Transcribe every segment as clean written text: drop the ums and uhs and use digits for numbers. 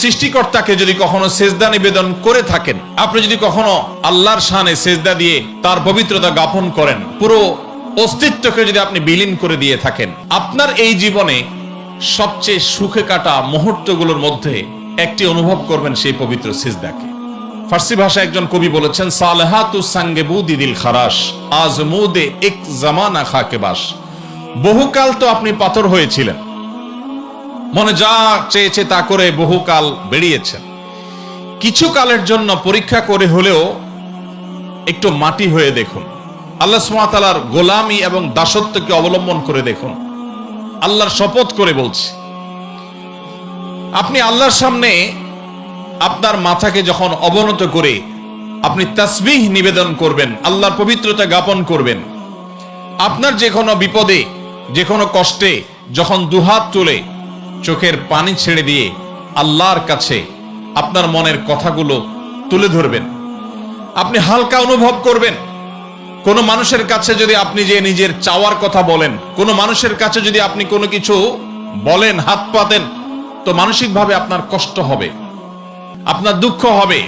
সৃষ্টিকর্তাকে যদি কখনো সেজদা নিবেদন করে থাকেন, আপনি যদি কখনো আল্লাহর শানে সেজদা দিয়ে তার পবিত্রতা জ্ঞাপন করেন, পুরো অস্তিত্বকে যদি আপনি বিলীন করে দিয়ে থাকেন, আপনার এই জীবনে সবচেয়ে সুখে কাটা মুহূর্তগুলোর মধ্যে একটি অনুভব করবেন সেই পবিত্র সিজদাকে। ফার্সি ভাষায় একজন কবি বলেছেন, সালেহাতু সাঙ্গেবুদি দিল খারাস আজমুদে এক জামানা খাকে বাস। বহুকাল তো আপনি পাথর হয়েছিলেন, মনে যা চেয়েছে তা করে বহুকাল বেরিয়েছেন, কিছু কালের জন্য পরীক্ষা করে হলেও একটু মাটি হয়ে দেখুন, আল্লাহ সুবহানাহু ওয়া তাআলার গোলামি এবং দাসত্বকে অবলম্বন করে দেখুন। আল্লাহর শপথ করে বলছি, আপনি আল্লাহর সামনে আপনার মাথাকে যখন অবনত করে আপনি তাসবিহ নিবেদন করবেন, আল্লাহর পবিত্রতা জ্ঞাপন করবেন, আপনার যে কোনো বিপদে যে কোনো কষ্টে যখন দুহাত তুলে চোখের পানি ছেড়ে দিয়ে আল্লাহর কাছে আপনার মনের কথাগুলো তুলে ধরবেন, আপনি হালকা অনুভব করবেন। কোনো মানুষের কাছে যদি আপনি যে নিজের চাওয়ার কথা বলেন, কোনো মানুষের কাছে যদি আপনি কোনো কিছু বলেন, হাত পাতেন, তো মানসিকভাবে আপনার কষ্ট হবে, আপনার দুঃখ হবে,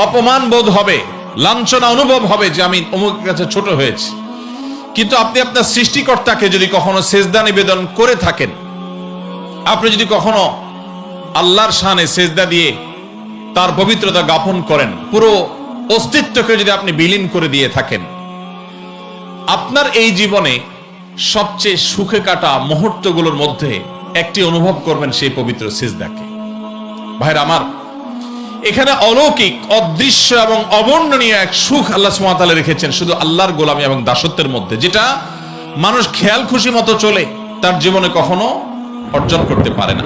অপমান বোধ হবে, লাঞ্ছনা অনুভব হবে যে আমি অমুকের কাছে ছোট হয়েছি। কিন্তু আপনি আপনার সৃষ্টিকর্তাকে যদি কখনো সেজদা নিবেদন করে থাকেন, আপনি যদি কখনো আল্লাহর শানে সেজদা দিয়ে তার পবিত্রতা জ্ঞাপন করেন, পুরো অস্তিত্বকে যদি আপনি বিলীন করে দিয়ে থাকেন, আপনার এই জীবনে সবচেয়ে সুখে কাটা মুহূর্তগুলোর মধ্যে একটি অনুভব করবেন সেই পবিত্র সিজদাকে। ভাইরা আমার, এখানে অলৌকিক, অদৃশ্য এবং অবর্ণনীয় এক সুখ আল্লাহ সুবহানাহু ওয়া তাআলা রেখেছেন শুধু আল্লাহর গোলামি এবং দাসত্বের মধ্যে, যেটা মানুষ খেয়াল খুশি মতো চলে তার জীবনে কখনো অর্জন করতে পারে না।